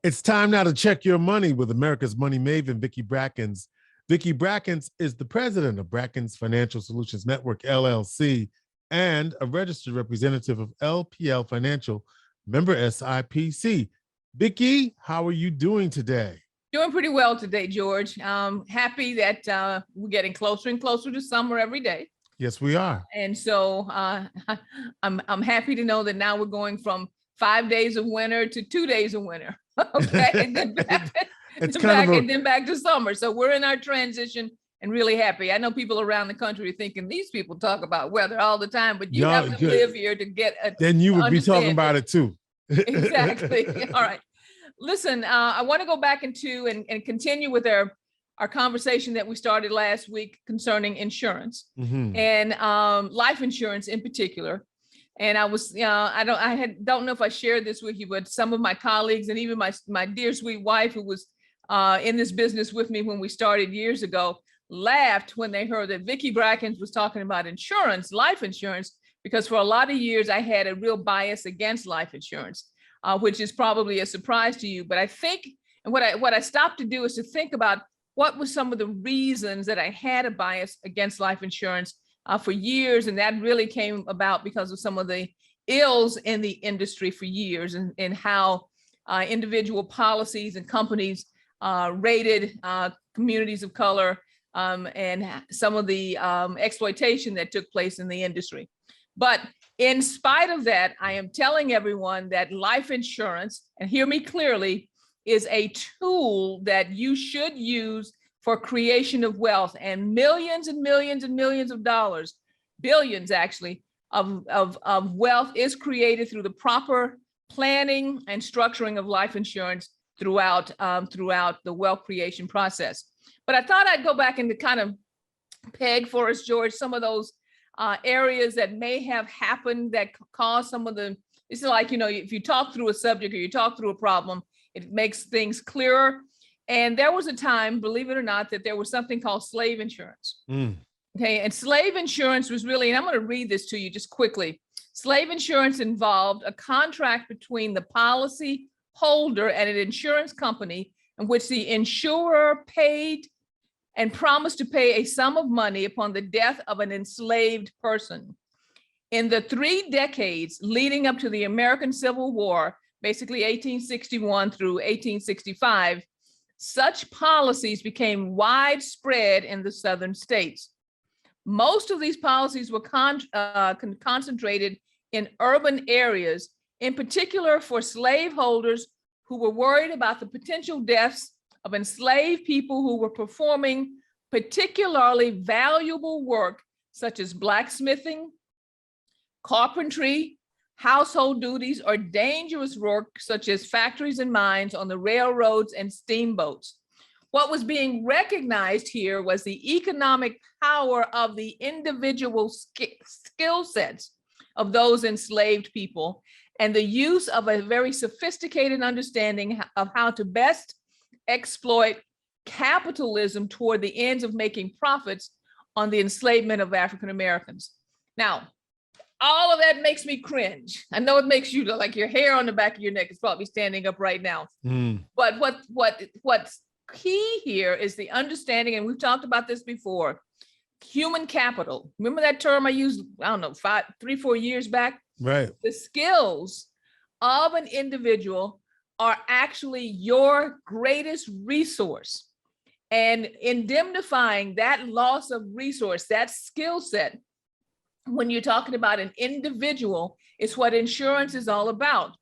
It's time now to check your money with America's money maven, Vicki Brackens. Vicki Brackens is the president of Brackens Financial Solutions Network, LLC, and a registered representative of LPL Financial, member SIPC. Vicki, how are you doing today? Doing pretty well today, George. Happy that we're getting closer and closer to summer every day. Yes, we are. And so I'm happy to know that now we're going from 5 days of winter to 2 days of winter. Okay, and then back to summer. So we're in our transition and really happy. I know people around the country are thinking these people talk about weather all the time, but you have to live here to get a. Then you would be talking about it too. Exactly. All right. Listen, I want to go back into and continue with our conversation that we started last week concerning insurance and life insurance in particular. And I was, don't know if I shared this with you, but some of my colleagues and even my dear sweet wife, who was in this business with me when we started years ago, laughed when they heard that Vicki Brackens was talking about insurance, life insurance, because for a lot of years I had a real bias against life insurance, which is probably a surprise to you. But I think, and what I stopped to do is to think about what were some of the reasons that I had a bias against life insurance for years. And that really came about because of some of the ills in the industry for years and how individual policies and companies rated communities of color and some of the exploitation that took place in the industry. But in spite of that, I am telling everyone that life insurance, and hear me clearly, is a tool that you should use for creation of wealth, and millions and millions and millions of dollars, billions actually, of wealth is created through the proper planning and structuring of life insurance throughout the wealth creation process. But I thought I'd go back and to kind of peg for us, George, some of those areas that may have happened that cause some of the, it's like, if you talk through a subject or you talk through a problem, it makes things clearer. And there was a time, believe it or not, that there was something called slave insurance. Okay, and slave insurance was really, and I'm going to read this to you just quickly. Slave insurance involved a contract between the policy holder and an insurance company in which the insurer paid and promised to pay a sum of money upon the death of an enslaved person. In the 3 decades leading up to the American Civil War, basically 1861 through 1865, such policies became widespread in the southern states. Most of these policies were concentrated in urban areas, in particular for slaveholders who were worried about the potential deaths of enslaved people who were performing particularly valuable work such as blacksmithing, carpentry, household duties, or dangerous work such as factories and mines on the railroads and steamboats. What was being recognized here was the economic power of the individual skill sets of those enslaved people and the use of a very sophisticated understanding of how to best exploit capitalism toward the ends of making profits on the enslavement of African Americans. Now, all of that makes me cringe. I know it makes you like your hair on the back of your neck is probably standing up right now. But what's key here is the understanding, and we've talked about this before, human capital. Remember that term I used, I don't know, 3-4 years back? Right. The skills of an individual are actually your greatest resource. And indemnifying that loss of resource, that skill set, when you're talking about an individual, is what insurance is all about.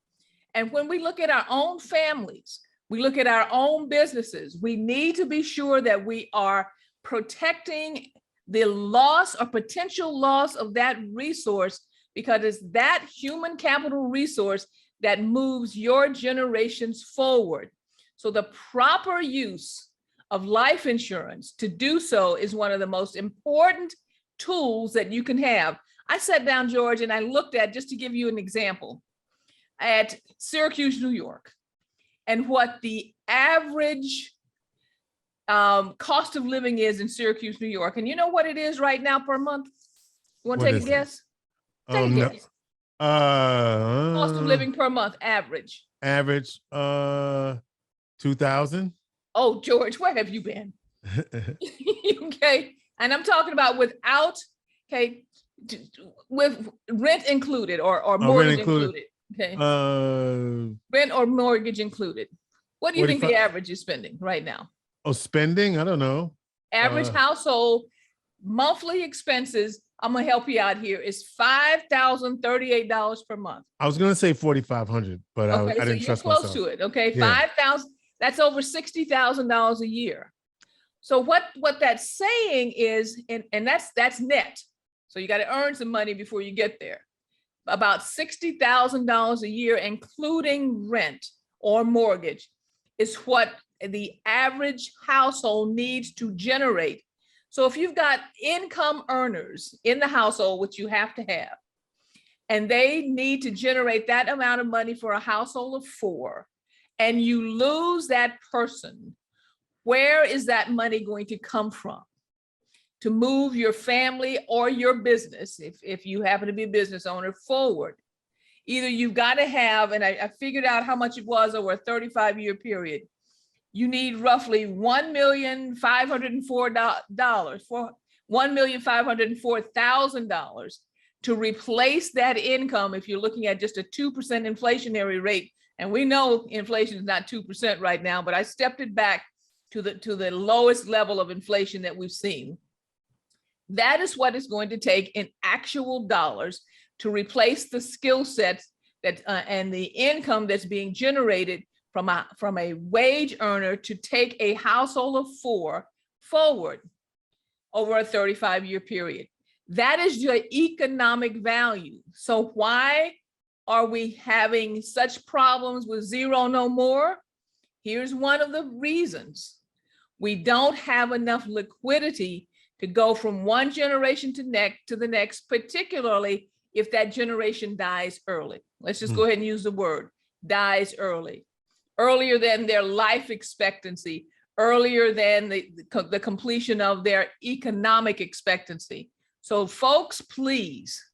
And when we look at our own families, we look at our own businesses, we need to be sure that we are protecting the loss or potential loss of that resource, because it's that human capital resource that moves your generations forward. So the proper use of life insurance to do so is one of the most important tools that you can have. I sat down, George, and I looked at, just to give you an example, at Syracuse, New York, and what the average cost of living is in Syracuse, New York. And you know what it is right now per month? You want to take a guess? Take a guess. Cost of living per month, average. Average, 2,000. Oh, George, where have you been? Okay, and I'm talking about without, okay, with rent included or mortgage included. Okay, rent or mortgage included. What do you 45? Think the average is spending right now? Oh, spending? I don't know. Average household monthly expenses, I'm gonna help you out here, is $5,038 per month. I was gonna say 4,500, but okay, I didn't trust myself. Close to it. Okay, yeah. 5,000. That's over $60,000 a year. So what that's saying is, and that's net. So you got to earn some money before you get there. About $60,000 a year, including rent or mortgage, is what the average household needs to generate. So if you've got income earners in the household, which you have to have, and they need to generate that amount of money for a household of 4, and you lose that person, where is that money going to come from to move your family or your business, if you happen to be a business owner, forward? Either you've got to have, and I figured out how much it was over a 35-year period, you need roughly $1,504,000 to replace that income if you're looking at just a 2% inflationary rate. And we know inflation is not 2% right now, but I stepped it back to the lowest level of inflation that we've seen. That is what it's going to take in actual dollars to replace the skill sets that and the income that's being generated from a wage earner to take a household of 4 forward over a 35-year period. That is your economic value. So why are we having such problems with zero no more? Here's one of the reasons. We don't have enough liquidity to go from one generation to the next, particularly if that generation dies early. Let's just go ahead and use the word, dies early. Earlier than their life expectancy, earlier than the completion of their economic expectancy. So folks, please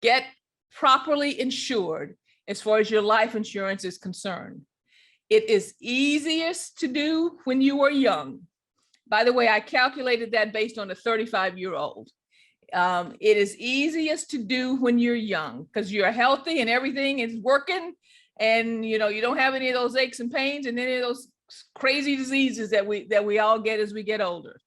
get properly insured as far as your life insurance is concerned. It is easiest to do when you are young. By the way, I calculated that based on a 35-year-old. It is easiest to do when you're young because you're healthy and everything is working, and you don't have any of those aches and pains and any of those crazy diseases that we all get as we get older.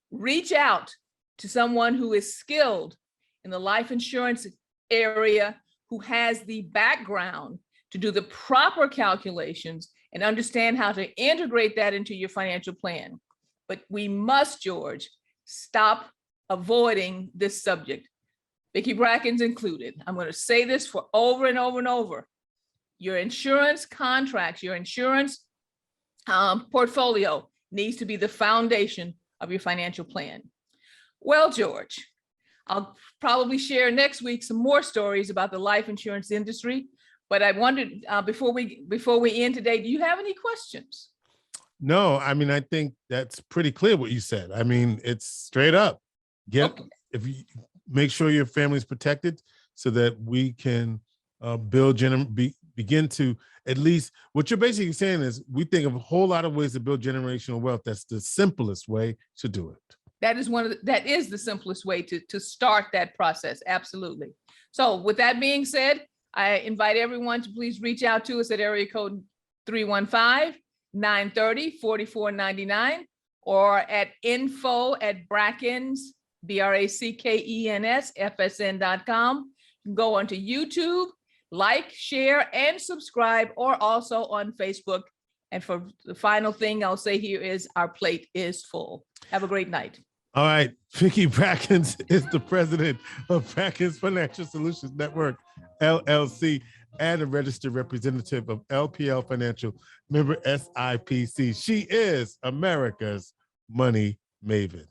Reach out to someone who is skilled in the life insurance area, who has the background to do the proper calculations and understand how to integrate that into your financial plan. But we must, George, stop avoiding this subject. Vicki Brackens included. I'm going to say this for over and over and over. Your insurance contracts, your insurance portfolio needs to be the foundation of your financial plan. Well, George, I'll probably share next week some more stories about the life insurance industry, but I wondered before we end today, do you have any questions? No, I mean, I think that's pretty clear what you said. I mean, it's straight up. If you make sure your family's protected so that we can begin to, at least what you're basically saying is we think of a whole lot of ways to build generational wealth. That's the simplest way to do it. That is the simplest way to start that process. Absolutely. So with that being said, I invite everyone to please reach out to us at area code 315-930-4499 or at info@Brackens, Brackens, FSN.com. Go onto YouTube, like, share, and subscribe, or also on Facebook. And for the final thing I'll say here is our plate is full. Have a great night. All right. Vicki Brackens is the president of Brackens Financial Solutions Network, LLC, and a registered representative of LPL Financial, member SIPC. She is America's money maven.